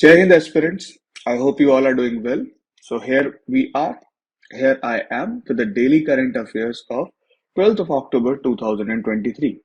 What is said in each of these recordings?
Jai Hind aspirants, I hope you all are doing well. So here we are, here I am with the daily current affairs of 12th of October 2023.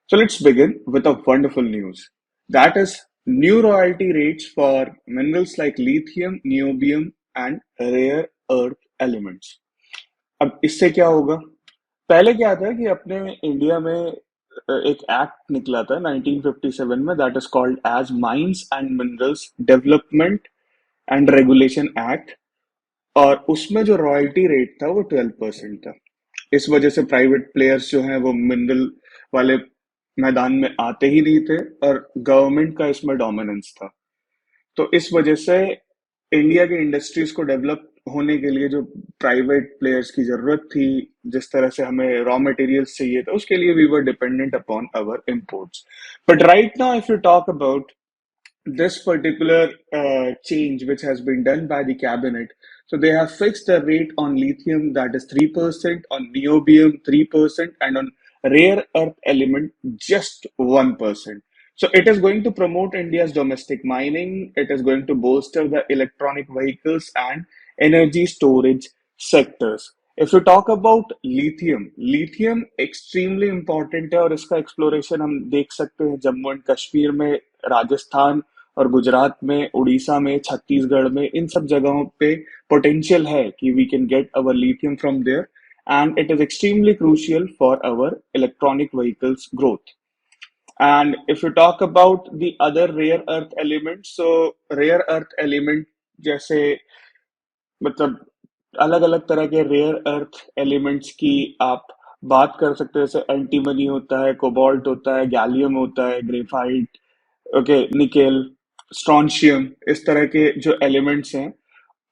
So let's begin with a wonderful news. That is new royalty rates for minerals like lithium, niobium and rare earth elements. अब इससे क्या होगा? पहले क्या था कि अपने India में एक एक्ट निकला था 1957 में that is called as Mines and Minerals Development and Regulation Act और उसमें जो रॉयल्टी रेट था वो 12% था। इस वजह से प्राइवेट प्लेयर्स जो हैं वो मिनरल वाले मैदान में आते ही नहीं थे और गवर्नमेंट का इसमें डोमिनेंस था। तो इस वजह से इंडिया के इंडस्ट्रीज को डेवलप होने के लिए जो प्राइवेट प्लेयर्स की जरूरत थी, जिस तरह से हमें रॉ मटेरियल्स चाहिए था, उसके लिए we were dependent upon our imports. But right now if you talk about this particular change which has been done by the cabinet. So they have fixed the rate on lithium that is 3%, on niobium 3%, and on rare earth element just 1%. So it is going to promote India's domestic mining. It is going to bolster the electronic vehicles and energy storage sectors. If you talk about lithium extremely important है और इसका exploration हम देख सकते हैं Jammu and Kashmir में, राजस्थान और गुजरात में, उड़ीसा में, छत्तीसगढ़ में, इन सब जगहों पे पोटेंशियल है कि we can get our lithium from there and it is extremely crucial for our electronic vehicles growth. And if you talk about the other rare earth elements, so rare earth element जैसे मतलब अलग अलग तरह के rare earth elements की आप बात कर सकते हैं, जैसे एंटीमनी होता है, कोबाल्ट होता है, गैलियम होता है, ग्रेफाइट, ओके, निकेल, स्ट्रॉन्शियम, इस तरह के जो एलिमेंट्स हैं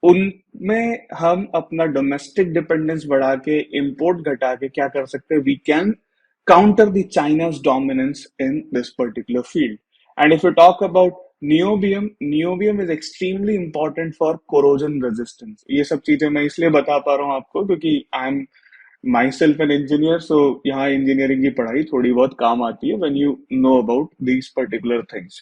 उनमें हम अपना डोमेस्टिक डिपेंडेंस बढ़ा के, इंपोर्ट घटा के क्या कर सकते हैं, we can counter the China's dominance in this particular field. And if you talk about niobium is extremely important for corrosion resistance. ये सब चीजें मैं इसलिए बता पा रहा हूँ आपको क्योंकि I am myself an engineer, so यहाँ इंजीनियरिंग की पढ़ाई थोड़ी बहुत काम आती है when you know about these particular things.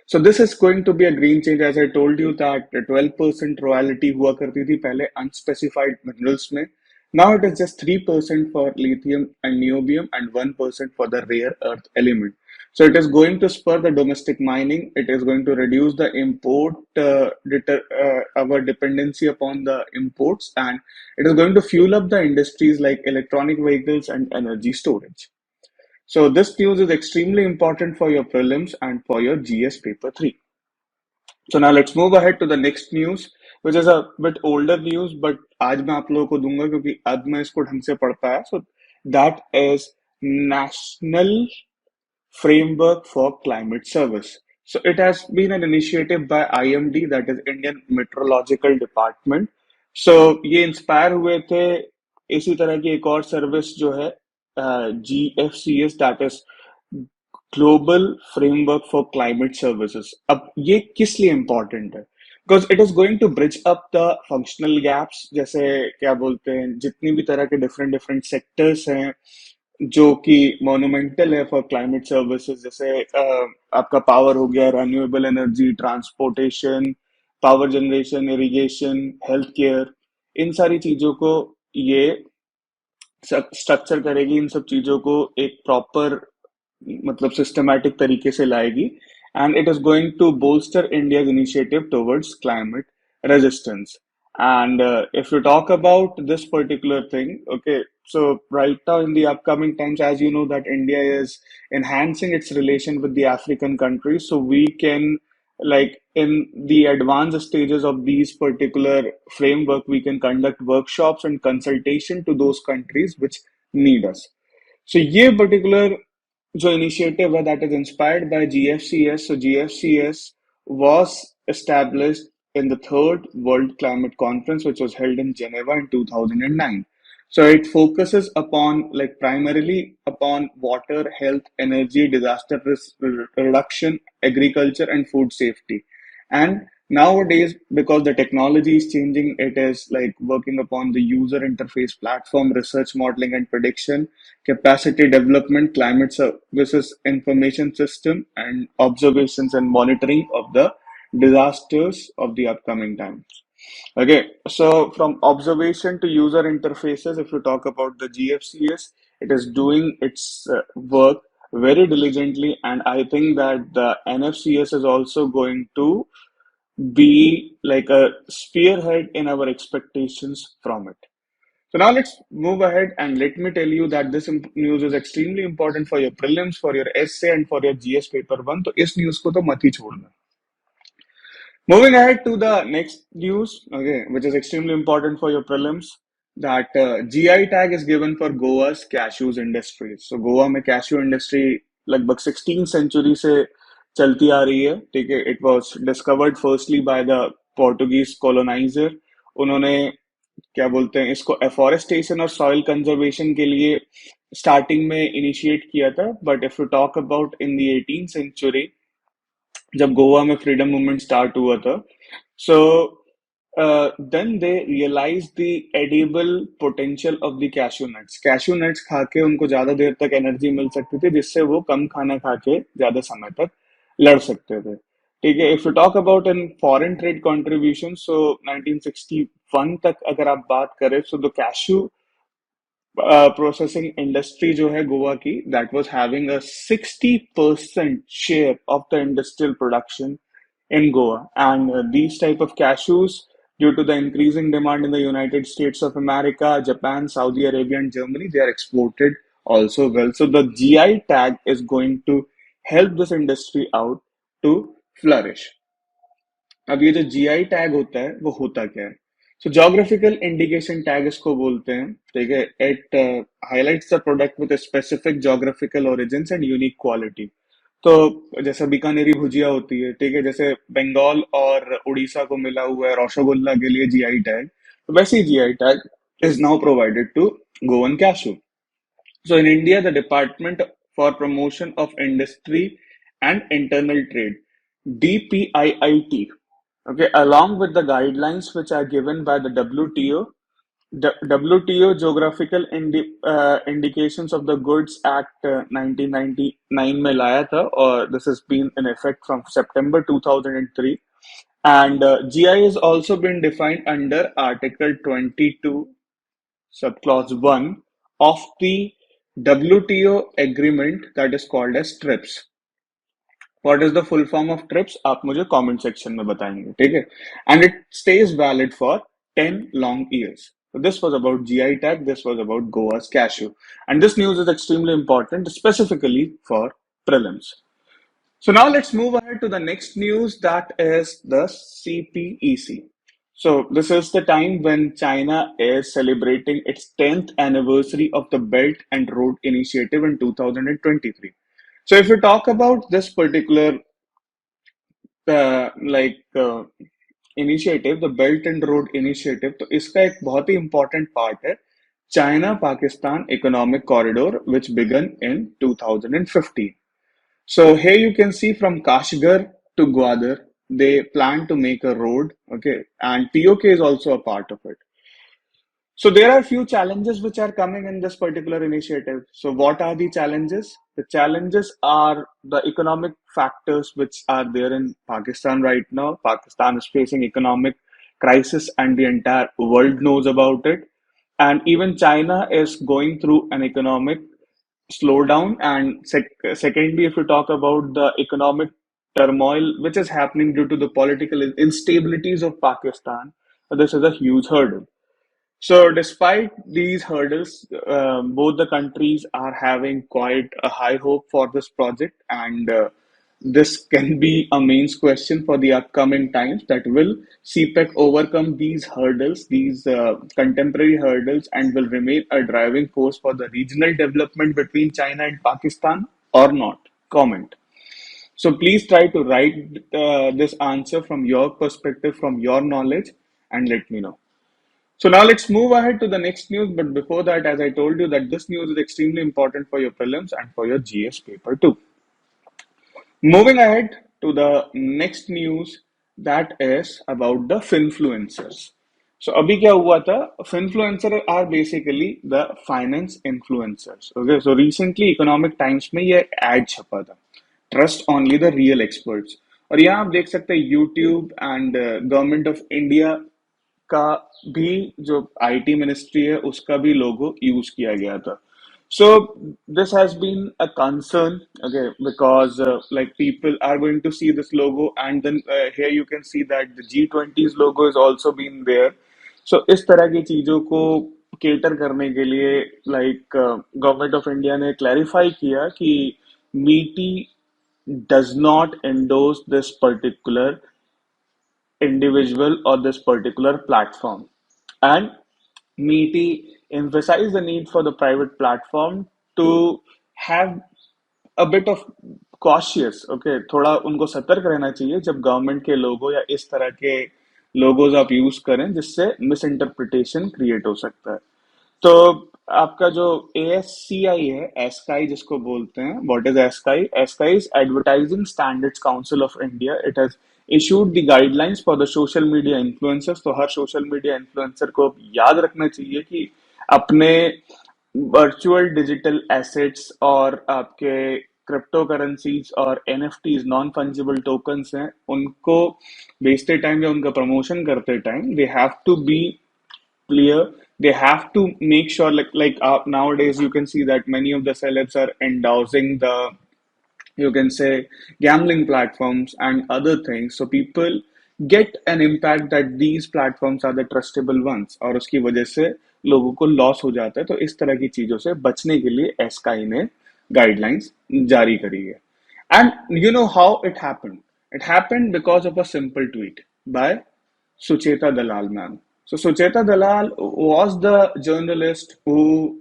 So this is going to be a green change. As I told you that 12% royalty हुआ करती थी पहले unspecified minerals में. Now it is just 3% for lithium and niobium and 1% for the rare earth element. So it is going to spur the domestic mining. It is going to reduce the import, our dependency upon the imports, and it is going to fuel up the industries like electronic vehicles and energy storage. So this news is extremely important for your prelims and for your GS paper 3. So now let's move ahead to the next news, which is a bit older news, but आज मैं आप लोगों को दूंगा क्योंकि अब मैं इसको ढंग से पढ़ पाया. So that is National Framework for Climate Service. So it has been an initiative by IMD, that is Indian Meteorological Department. So ये इंस्पायर हुए थे इसी तरह की एक और सर्विस जो है GFCS, that is Global Framework for Climate Services. अब ये किस लिए इंपॉर्टेंट है? Because it is going to bridge up the functional gaps, जैसे क्या बोलते हैं, जितनी भी तरह के डिफरेंट डिफरेंट सेक्टर्स हैं जो कि मोन्यूमेंटल है फॉर क्लाइमेट सर्विसेज, जैसे आपका पावर हो गया, renewable energy, transportation, power generation, irrigation, health care, इन सारी चीजों को ये स्ट्रक्चर करेगी, इन सब चीजों को एक प्रॉपर मतलब सिस्टमैटिक तरीके से लाएगी, and it is going to bolster India's initiative towards climate resistance. And if you talk about this particular thing, okay, so right now in the upcoming times, as you know, that India is enhancing its relation with the African countries, so we can, like, in the advanced stages of these particular framework, we can conduct workshops and consultation to those countries which need us. So ये particular जो initiative है, that is inspired by GFCS. So GFCS was established in the third World Climate Conference, which was held in Geneva in 2009. So it focuses upon, like, primarily upon water, health, energy, disaster risk reduction, agriculture, and food safety. And nowadays, because the technology is changing, it is like working upon the user interface platform, research modeling and prediction, capacity development, climate services information system, and observations and monitoring of the disasters of the upcoming times. Okay, so from observation to user interfaces, if you talk about the GFCS, it is doing its work very diligently, and I think that the NFCS is also going to be like a spearhead in our expectations from it. So now let's move ahead and let me tell you that this news is extremely important for your prelims, for your essay, and for your GS paper one. तो इस news को तो मत ही छोड़ना. Moving ahead to the next news, okay, which is extremely important for your prelims, that GI tag is given for Goa's cashews industry. So Goa में cashew industry लगभग 16th century से चलती आ रही है, ठीक है. It was discovered firstly by the Portuguese colonizer. उन्होंने क्या बोलते हैं इसको एफोरेस्टेशन और सॉइल कंजर्वेशन के लिए स्टार्टिंग में इनिशिएट किया था. But if you talk about in the 18th century जब गोवा में फ्रीडम मूवमेंट स्टार्ट हुआ था, so then they realise the edible potential of the cashew nuts खा के उनको ज्यादा देर तक एनर्जी मिल सकती थी, जिससे वो कम खाना खा के ज्यादा समय तक लड़ सकते थे, ठीक है. If you talk about in foreign trade contribution, so 1961 तक अगर आप बात करें, so the cashew processing industry जो है गोवा की, that was having a 60% share of the industrial production in Goa. And these type of cashews, due to the increasing demand in the United States of America, Japan, Saudi Arabia, and Germany, they are exported also well. So the GI tag is going to help this industry out to flourish. अब ये जो GI tag होता है वो होता क्या है? सो geographical indication tag इसको बोलते हैं, ठीक है. It highlights the product with specific geographical origins and unique quality. तो जैसे बीकानेरी भुजिया होती है, ठीक है, जैसे बंगाल और उड़ीसा को मिला हुआ है रसगुल्ला के लिए जीआई टैग, तो वैसे ही GI tag is now provided to Goan cashew. So in India, the Department for Promotion of Industry and Internal Trade, DPIIT, okay, along with the guidelines which are given by the WTO, the WTO Geographical Indications of the Goods Act 1999 में लाया था, और this has been in effect from September 2003. And GI has also been defined under Article 22 subclause 1 of the WTO agreement, that is called as TRIPS. What is the full form of TRIPS? आप मुझे comment section में बताएंगे, ठीक है? And it stays valid for 10 long years. So this was about GI tag, this was about Goa's cashew. And this news is extremely important, specifically for prelims. So now let's move ahead to the next news, that is the CPEC. So this is the time when China is celebrating its 10th anniversary of the Belt and Road Initiative in 2023. So if you talk about this particular initiative, the Belt and Road Initiative, तो इसका एक बहुत ही important part है China-Pakistan Economic Corridor, which began in 2015. So here you can see from Kashgar to Gwadar, they plan to make a road, okay, and POK is also a part of it. So there are few challenges which are coming in this particular initiative. So what are the challenges? The challenges are the economic factors which are there in Pakistan right now. Pakistan is facing economic crisis and the entire world knows about it. And even China is going through an economic slowdown. And secondly, if you talk about the economic turmoil which is happening due to the political instabilities of Pakistan, this is a huge hurdle. So, despite these hurdles, both the countries are having quite a high hope for this project, and this can be a main question for the upcoming times. That will CPEC overcome these hurdles, these contemporary hurdles, and will remain a driving force for the regional development between China and Pakistan or not? Comment. So, please try to write this answer from your perspective, from your knowledge, and let me know. So now let's move ahead to the next news. But before that, as I told you, that this news is extremely important for your prelims and for your GS paper too. Moving ahead to the next news, that is about the finfluencers. So अभी क्या हुआ था? Finfluencers are basically the finance influencers. Okay, so recently Economic Times में ये ad छपा था. Trust only the real experts. और यहाँ आप देख सकते हैं YouTube and government of India का भी, जो आईटी मिनिस्ट्री है उसका भी लोगो यूज किया गया था. So this has been a concern, okay, because like people are going to see this logo, and then here you can see that the G20's logo is also been there. So इस तरह की चीजों को cater करने के लिए like government of India ने clarify किया कि मीटी does not endorse this particular individual or this particular platform. And METI emphasized the need for the private platform to have a bit of cautious, okay, थोड़ा उनको सतर्क रहना चाहिए जब गवर्नमेंट के लोगो या इस तरह के लोगोज आप यूज करें जिससे मिस इंटरप्रिटेशन क्रिएट हो सकता है. तो आपका जो ASCI है, एस्काई जिसको बोलते हैं, what is ASCII? ASCII is advertising standards council of India. It has issued the guidelines for the social media influencers. तो हर सोशल मीडिया इन्फ्लुएंसर को अब याद रखना चाहिए कि अपने वर्चुअल डिजिटल एसेट्स और आपके क्रिप्टो करेंसीज और NFTs, नॉन फंजिबल टोकन्स हैं, उनको बेचते टाइम या उनका प्रमोशन करते time they have to be clear. They have to make sure, like nowadays you can see that many of the celebs are endorsing the, you can say, gambling platforms and other things. So people get an impact that these platforms are the trustable ones, और उसकी वजह से लोगों को loss हो जाता है. तो इस तरह की चीजों से बचने के लिए एस्काई ने गाइडलाइंस जारी करी है. And you know how it happened? It happened because of a simple tweet by Sucheta Dalal, ma'am. So Sucheta Dalal was the journalist who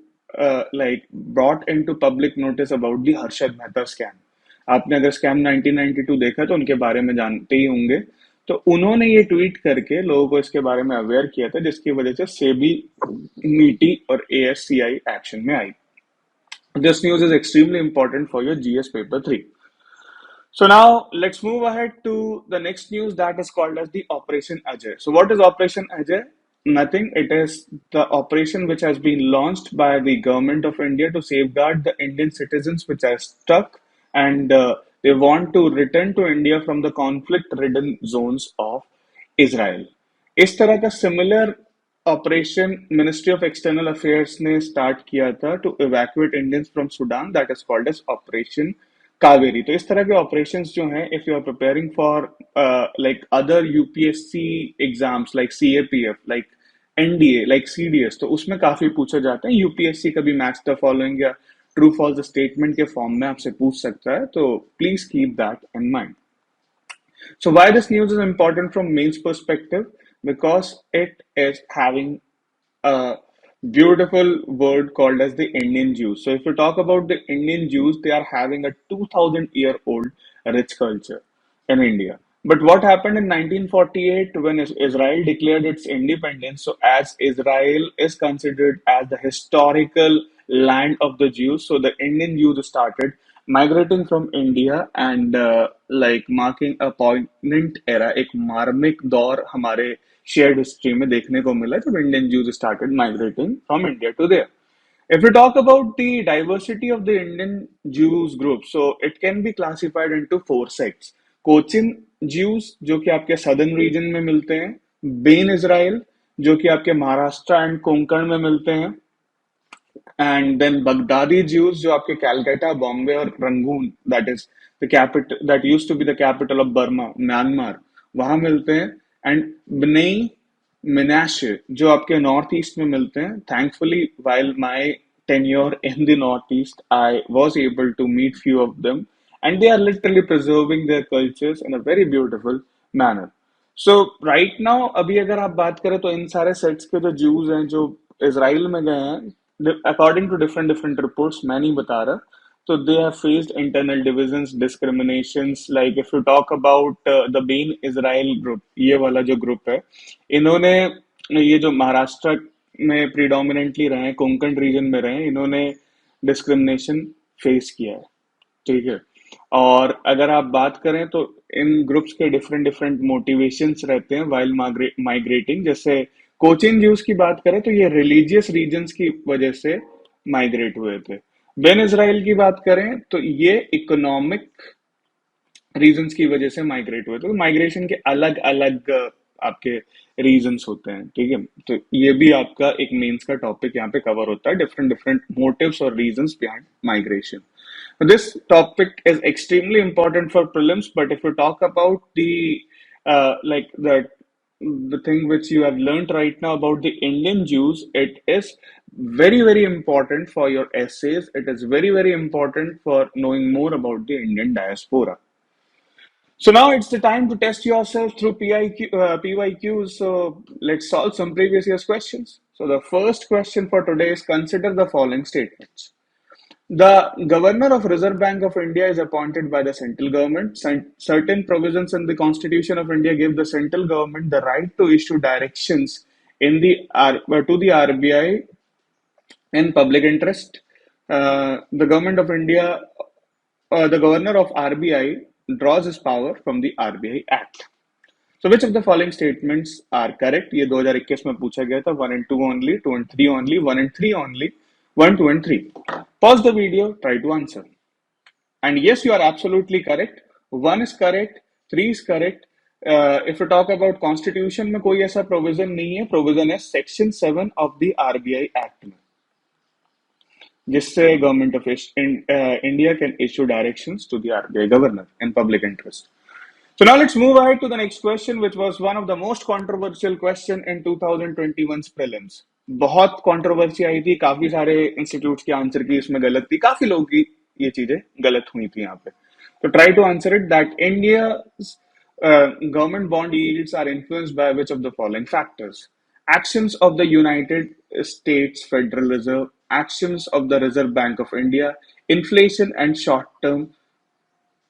like brought into public notice about the Harshad Mehta scam. आपने अगर scam 1992 देखा तो उनके बारे में जानते ही होंगे. तो उन्होंने ये ट्वीट करके लोगों को इसके बारे में अवेयर किया था, जिसकी वजह से सेबी, मीटी और ASCI एक्शन में आई. This news is extremely important for your GS paper 3. So now let's move ahead to the next news that is called as the Operation Ajay. So what is Operation Ajay? Nothing. It is the operation which has been launched by the government of India to safeguard the Indian citizens which are stuck, and they want to return to India from the conflict-ridden zones of Israel. इस तरह का similar operation Ministry of External Affairs ने start किया था to evacuate Indians from Sudan, that is called as Operation Kaveri. तो इस तरह के ऑपरेशंस जो हैं, if you are preparing for like other UPSC exams like CAPF, like NDA, like CDS, तो उसमें काफी पूछे जाते हैं. यूपीएससी कभी मैच द फॉलोइंग या ट्रू फॉल्स स्टेटमेंट के फॉर्म में आपसे पूछ सकता है, तो please keep that in mind. So why this news is important from Main's perspective? Because it is having a beautiful word called as the Indian Jews. So if you talk about the Indian Jews, they are having a 2000-year-old rich culture in India. But what happened in 1948 when Israel declared its independence? So as Israel is considered as the historical land of the Jews, so the Indian Jews started migrating from India and like marking a poignant era, एक मार्मिक दौर हमारे shared history में देखने को मिला जब Indian Jews started migrating from India to there. If we talk about the diversity of the Indian Jews group, so it can be classified into 4 sects. Cochin Jews, जो कि आपके southern region में मिलते हैं, Bain Israel, जो कि आपके Maharashtra and Konkan में मिलते हैं, एंड देन बगदादी ज्यूज जो आपके कैलकाटा, बॉम्बे और Rangoon, that is the capital, that used to be the capital of Burma, Myanmar, वहां मिलते हैं. एंड बनेई मिनाशे जो आपके नॉर्थ ईस्ट में मिलते हैं. Thankfully while my tenure in the northeast, I was able to meet few of them, and they are literally preserving their cultures in a very beautiful manner. So right now, अभी अगर आप बात करें तो इन सारे सेट्स के जो Jews हैं जो इसराइल में गए हैं, according to different reports, मैं नहीं बता रहा, so they have faced internal divisions, discriminations. Like if you talk about the Bain Israel group, ये वाला जो ग्रुप है, इन्होंने ये जो महाराष्ट्र में प्रीडोमिनेंटली रहे, कोंकण रीजन में रहे, इन्होंने डिस्क्रिमिनेशन फेस किया है. ठीक है. और अगर आप बात करें तो इन ग्रुप्स के डिफरेंट मोटिवेशंस रहते हैं वाइल माइग्रेटिंग. जैसे कोचिन ज्यूज की बात करें तो ये रिलीजियस रीजन्स की वजह से माइग्रेट हुए थे. बेन इजराइल की बात करें तो ये इकोनॉमिक रीजंस की वजह से माइग्रेट हुए, तो माइग्रेशन के अलग अलग आपके रीजंस होते हैं, ठीक है। तो ये भी आपका एक मेंस का टॉपिक यहाँ पे कवर होता है, डिफरेंट डिफरेंट मोटिव्स और reasons behind migration. This topic is extremely important for prelims, but if you talk about like the thing which you have learned right now about the Indian Jews, it is very very important for your essays. It is very very important for knowing more about the Indian diaspora. So now it's the time to test yourself through PYQs. So let's solve some previous year's questions. So the first question for today is, consider the following statements. The Governor of Reserve Bank of India is appointed by the central government. Certain provisions in the Constitution of India give the central government the right to issue directions to the RBI in public interest. The Governor of RBI draws his power from the RBI Act. So which of the following statements are correct? ये 2021 में पूछा गया था. 1 and 2 only, 2 and 3 only, 1 and 3 only, 1, 2 and 3. Pause the video, try to answer. And yes, you are absolutely correct. 1 is correct, 3 is correct. If you talk about Constitution में कोई ऐसा provision नहीं है. Provision है Section 7 of the RBI Act में, जिससे Government of India can issue directions to the RBI Governor in public interest. So now let's move ahead to the next question, which was one of the most controversial question in 2021's prelims. बहुत controversy आई थी, काफी सारे institutes के answer की इसमें गलत थी, काफी लोगों की ये चीजें गलत हुई थी यहाँ पे. तो try to answer it. That India government bond yields are influenced by which of the following factors? Actions of the United States Federal Reserve, actions of the Reserve Bank of India, inflation and short-term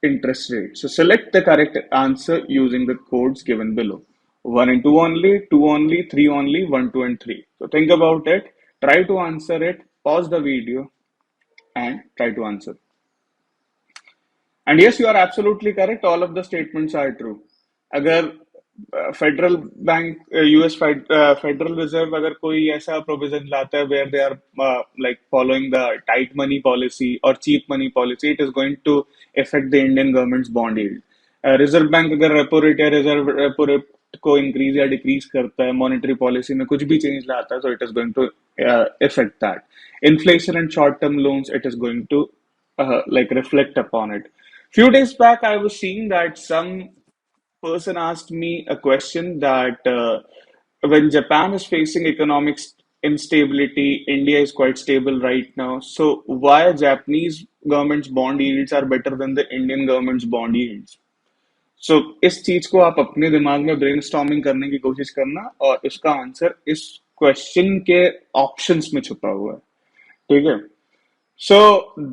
interest rate. So select the correct answer using the codes given below. 1 and 2 only, 2 only, 3 only, 1, 2 and 3. So think about it, try to answer it, pause the video and try to answer. And yes, you are absolutely correct. All of the statements are true. अगर federal bank US federal reserve अगर कोई ऐसा provision लाता है where they are like following the tight money policy और cheap money policy, it is going to affect the Indian government's bond yield. Reserve bank अगर repo rate या reserve repo rate को increase या decrease करता है, monetary policy में कुछ भी चेंज लाता है, so it is going to effect that. Inflation and short term loans, it is going to like reflect upon it. Few days back, I was seeing that some person asked me a question that when Japan is facing economic instability, India is quite stable right now. So why Japanese government's bond yields are better than the Indian government's bond yields? So इस चीज को आप अपने दिमाग में brainstorming करने की कोशिश करना, और इसका आंसर इस क्वेश्चन के ऑप्शंस में छुपा हुआ है, ठीक है. So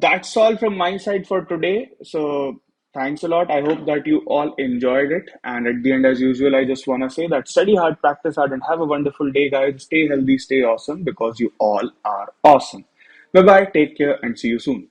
that's all from my side for today. So thanks a lot. I hope that you all enjoyed it. And at the end, as usual, I just want to say that study hard, practice hard, and have a wonderful day, guys. Stay healthy, stay awesome, because you all are awesome. Bye bye. Take care and see you soon.